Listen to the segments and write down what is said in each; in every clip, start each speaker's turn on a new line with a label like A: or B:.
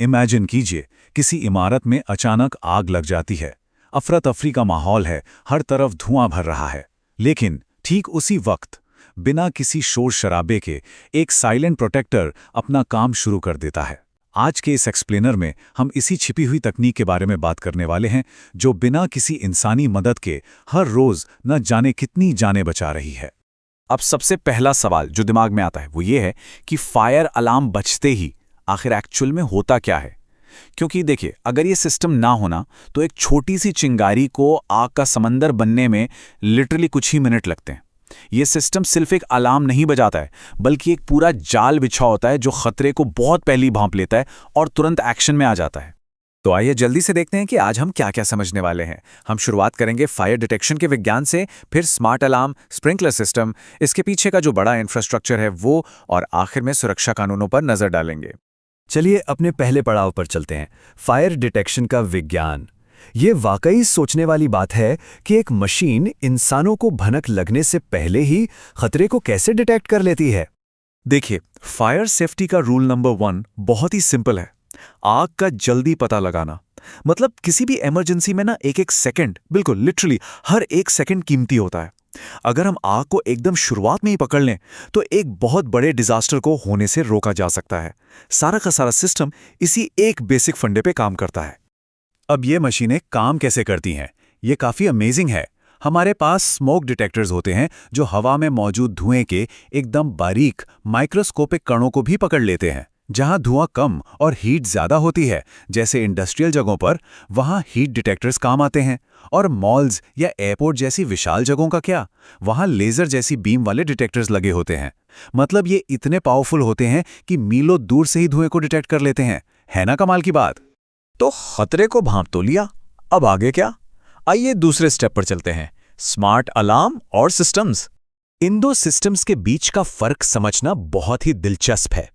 A: Imagine कीजिए, किसी इमारत में अचानक आग लग जाती है। अफरा तफरी का माहौल है, हर तरफ धुआं भर रहा है। लेकिन ठीक उसी वक्त, बिना किसी शोर शराबे के, एक साइलेंट प्रोटेक्टर अपना काम शुरू कर देता है। आज के इस एक्सप्लेनर में हम इसी छिपी हुई तकनीक के बारे में बात करने वाले हैं, जो बिना किसी इंसानी मदद के हर रोज न जाने कितनी जानें बचा रही है।
B: अब सबसे पहला सवाल जो दिमाग में आता है वो ये है कि फायर अलार्म बजते ही आखिर एक्चुअल में होता क्या है। क्योंकि देखिए, अगर ये सिस्टम ना होना तो एक छोटी सी चिंगारी को आग का समंदर बनने में लिटरली कुछ ही मिनट लगते हैं। ये सिस्टम सिर्फ एक अलार्म नहीं बजाता है, बल्कि एक पूरा जाल बिछा होता है जो खतरे को बहुत पहले भांप लेता है और तुरंत एक्शन में आ जाता है। तो आइए जल्दी से देखते हैं कि आज हम क्या क्या समझने वाले हैं। हम शुरुआत करेंगे फायर डिटेक्शन के विज्ञान से, फिर स्मार्ट अलार्म, स्प्रिंकलर सिस्टम, इसके पीछे का जो बड़ा इंफ्रास्ट्रक्चर है वो, और आखिर में सुरक्षा कानूनों पर नजर डालेंगे।
C: चलिए अपने पहले पड़ाव पर चलते हैं, फायर डिटेक्शन का विज्ञान। ये वाकई सोचने वाली बात है कि एक मशीन इंसानों को भनक लगने से पहले ही खतरे को कैसे डिटेक्ट कर लेती है।
B: देखिए, फायर सेफ्टी का रूल नंबर 1 बहुत ही सिंपल है, आग का जल्दी पता लगाना। मतलब किसी भी इमरजेंसी में ना एक एक सेकंड, बिल्कुल लिटरली हर एक सेकंड कीमती होता है। अगर हम आग को एकदम शुरुआत में ही पकड़ लें तो एक बहुत बड़े डिजास्टर को होने से रोका जा सकता है। सारा का सारा सिस्टम इसी एक बेसिक फंडे पे काम करता है।
A: अब ये मशीनें काम कैसे करती हैं, ये काफ़ी अमेजिंग है। हमारे पास स्मोक डिटेक्टर्स होते हैं जो हवा में मौजूद धुएं के एकदम बारीक माइक्रोस्कोपिक कणों को भी पकड़ लेते हैं। जहां धुआं कम और हीट ज़्यादा होती है, जैसे इंडस्ट्रियल जगहों पर, वहां हीट डिटेक्टर्स काम आते हैं। और मॉल्स या एयरपोर्ट जैसी विशाल जगहों का क्या, वहां लेज़र जैसी बीम वाले डिटेक्टर्स लगे होते हैं। मतलब ये इतने पावरफुल होते हैं कि मीलों दूर से ही धुएं को डिटेक्ट कर लेते हैं। है ना कमाल की बात।
B: तो खतरे को भांप तो लिया, अब आगे क्या? आइए दूसरे स्टेप पर चलते हैं, स्मार्ट अलार्म और सिस्टम्स।
C: इन दो सिस्टम्स के बीच का फर्क समझना बहुत ही दिलचस्प है।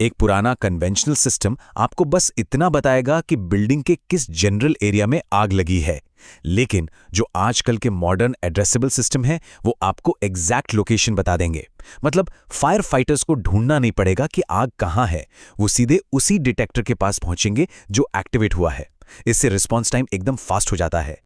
C: एक पुराना कन्वेंशनल सिस्टम आपको बस इतना बताएगा कि बिल्डिंग के किस जनरल एरिया में आग लगी है, लेकिन जो आजकल के मॉडर्न एड्रेसेबल सिस्टम है वो आपको एग्जैक्ट लोकेशन बता देंगे। मतलब फायर फाइटर्स को ढूंढना नहीं पड़ेगा कि आग कहाँ है, वो सीधे उसी डिटेक्टर के पास पहुंचेंगे जो एक्टिवेट हुआ है। इससे रिस्पॉन्स टाइम एकदम फास्ट हो जाता है।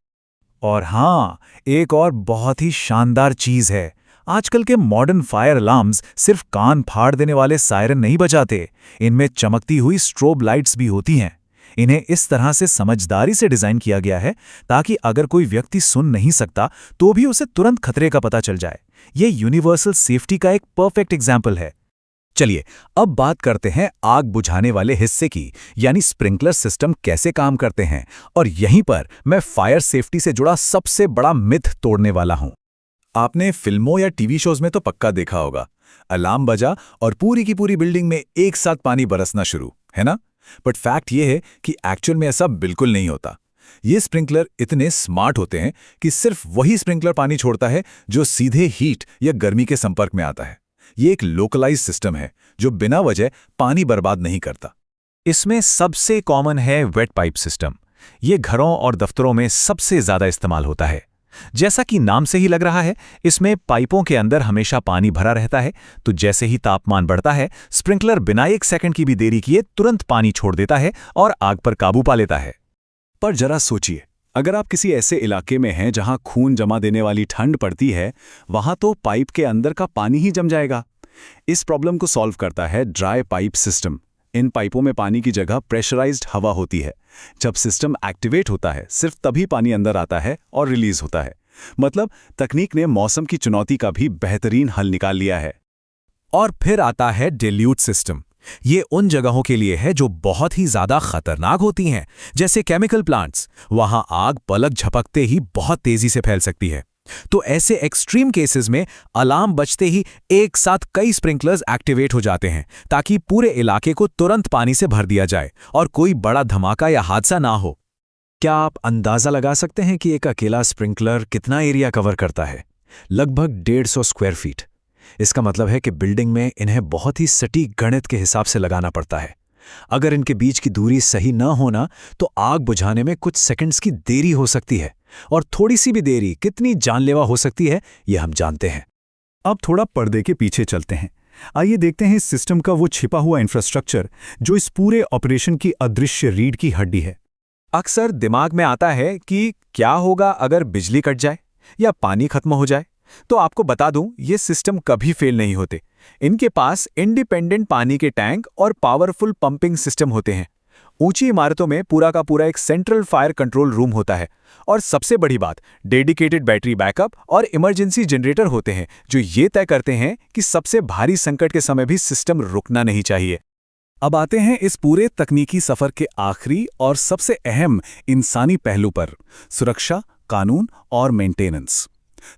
A: और हाँ, एक और बहुत ही शानदार चीज़ है, आजकल के मॉडर्न फायर अलार्म्स सिर्फ कान फाड़ देने वाले सायरन नहीं बजाते, इनमें चमकती हुई स्ट्रोब लाइट्स भी होती हैं। इन्हें इस तरह से समझदारी से डिज़ाइन किया गया है ताकि अगर कोई व्यक्ति सुन नहीं सकता तो भी उसे तुरंत खतरे का पता चल जाए। ये यूनिवर्सल सेफ्टी का एक परफेक्ट एग्जाम्पल है।
C: चलिए अब बात करते हैं आग बुझाने वाले हिस्से की, यानी स्प्रिंकलर सिस्टम कैसे काम करते हैं। और यहीं पर मैं फायर सेफ्टी से जुड़ा सबसे बड़ा मिथ तोड़ने वाला हूं।
A: आपने फिल्मों या टीवी शोज में तो पक्का देखा होगा, अलार्म बजा और पूरी की पूरी बिल्डिंग में एक साथ पानी बरसना शुरू, है ना? बट फैक्ट ये है कि एक्चुअल में ऐसा बिल्कुल नहीं होता। ये स्प्रिंकलर इतने स्मार्ट होते हैं कि सिर्फ वही स्प्रिंकलर पानी छोड़ता है जो सीधे हीट या गर्मी के संपर्क में आता है। ये एक लोकलाइज सिस्टम है जो बिना वजह पानी बर्बाद नहीं करता।
C: इसमें सबसे कॉमन है वेट पाइप सिस्टम। ये घरों और दफ्तरों में सबसे ज्यादा इस्तेमाल होता है। जैसा कि नाम से ही लग रहा है, इसमें पाइपों के अंदर हमेशा पानी भरा रहता है, तो जैसे ही तापमान बढ़ता है, स्प्रिंकलर बिना एक सेकंड की भी देरी किए तुरंत पानी छोड़ देता है और आग पर काबू पा लेता है।
A: पर जरा सोचिए, अगर आप किसी ऐसे इलाके में हैं जहां खून जमा देने वाली ठंड पड़ती है, वहां तो पाइप के अंदर का पानी ही जम जाएगा। इस प्रॉब्लम को सॉल्व करता है ड्राई पाइप सिस्टम। इन पाइपों में पानी की जगह प्रेशराइज्ड हवा होती है। जब सिस्टम एक्टिवेट होता है, सिर्फ तभी पानी अंदर आता है और रिलीज होता है। मतलब तकनीक ने मौसम की चुनौती का भी बेहतरीन हल निकाल लिया है।
C: और फिर आता है डिल्यूट सिस्टम। ये उन जगहों के लिए है जो बहुत ही ज्यादा खतरनाक होती हैं, जैसे केमिकल प्लांट्स। वहां आग पलक झपकते ही बहुत तेजी से फैल सकती है। तो ऐसे एक्सट्रीम केसेस में अलार्म बजते ही एक साथ कई स्प्रिंकलर्स एक्टिवेट हो जाते हैं ताकि पूरे इलाके को तुरंत पानी से भर दिया जाए और कोई बड़ा धमाका या हादसा ना हो। क्या आप अंदाजा लगा सकते हैं कि एक अकेला स्प्रिंकलर कितना एरिया कवर करता है? लगभग 150 स्क्वायर फीट। इसका मतलब है कि बिल्डिंग में इन्हें बहुत ही सटीक गणित के हिसाब से लगाना पड़ता है। अगर इनके बीच की दूरी सही न होना तो आग बुझाने में कुछ सेकंड्स की देरी हो सकती है, और थोड़ी सी भी देरी कितनी जानलेवा हो सकती है, यह हम जानते हैं।
A: अब थोड़ा पर्दे के पीछे चलते हैं।
C: आइए देखते हैं इस सिस्टम का वो छिपा हुआ इंफ्रास्ट्रक्चर जो इस पूरे ऑपरेशन की अदृश्य रीढ़ की हड्डी है।
B: अक्सर दिमाग में आता है कि क्या होगा अगर बिजली कट जाए या पानी खत्म हो जाए। तो आपको बता दूं, ये सिस्टम कभी फेल नहीं होते। इनके पास इंडिपेंडेंट पानी के टैंक और पावरफुल पंपिंग सिस्टम होते हैं। ऊंची इमारतों में पूरा का पूरा एक सेंट्रल फायर कंट्रोल रूम होता है। और सबसे बड़ी बात, डेडिकेटेड बैटरी बैकअप और इमरजेंसी जनरेटर होते हैं जो ये तय करते हैं कि सबसे भारी संकट के समय भी सिस्टम रुकना नहीं चाहिए।
A: अब आते हैं इस पूरे तकनीकी सफर के आखिरी और सबसे अहम इंसानी पहलू पर, सुरक्षा, कानून और मेंटेनेंस।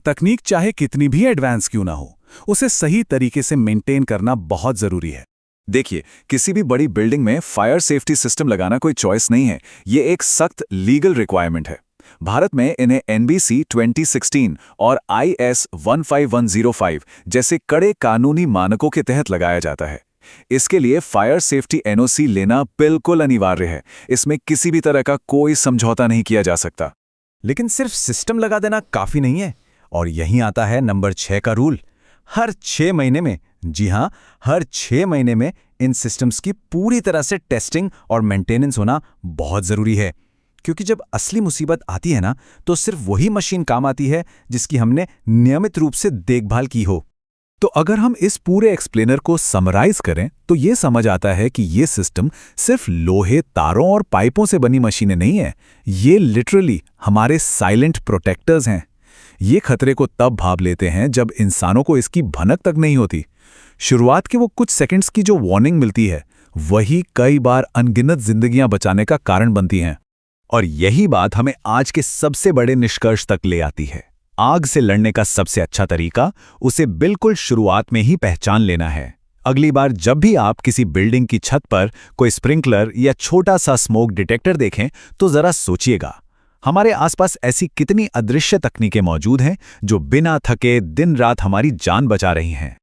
A: तकनीक चाहे कितनी भी एडवांस क्यों ना हो, उसे सही तरीके से मेंटेन करना बहुत जरूरी है।
B: देखिए, किसी भी बड़ी बिल्डिंग में फायर सेफ्टी सिस्टम लगाना कोई चॉइस नहीं है, ये एक सख्त लीगल रिक्वायरमेंट है। भारत में इन्हें NBC 2016 और IS 15105 जैसे कड़े कानूनी मानकों के तहत लगाया जाता है। इसके लिए फायर सेफ्टी NOC लेना बिल्कुल अनिवार्य है। इसमें किसी भी तरह का कोई समझौता नहीं किया जा सकता।
C: लेकिन सिर्फ सिस्टम लगा देना काफी नहीं है, और यहीं आता है नंबर 6 का रूल। हर 6 महीने में, जी हां, हर 6 महीने में इन सिस्टम्स की पूरी तरह से टेस्टिंग और मेंटेनेंस होना बहुत जरूरी है। क्योंकि जब असली मुसीबत आती है ना, तो सिर्फ वही मशीन काम आती है जिसकी हमने नियमित रूप से देखभाल की हो।
A: तो अगर हम इस पूरे एक्सप्लेनर को समराइज करें तो ये समझ आता है कि ये सिस्टम सिर्फ लोहे, तारों और पाइपों से बनी मशीनें नहीं है। ये लिटरली हमारे साइलेंट प्रोटेक्टर्स हैं। ये खतरे को तब भांप लेते हैं जब इंसानों को इसकी भनक तक नहीं होती। शुरुआत के वो कुछ सेकंड्स की जो वार्निंग मिलती है, वही कई बार अनगिनत जिंदगियां बचाने का कारण बनती हैं। और यही बात हमें आज के सबसे बड़े निष्कर्ष तक ले आती है। आग से लड़ने का सबसे अच्छा तरीका उसे बिल्कुल शुरुआत में ही पहचान लेना है। अगली बार जब भी आप किसी बिल्डिंग की छत पर कोई स्प्रिंकलर या छोटा सा स्मोक डिटेक्टर देखें, तो जरा सोचिएगा, हमारे आसपास ऐसी कितनी अदृश्य तकनीकें मौजूद हैं जो बिना थके दिन रात हमारी जान बचा रही हैं।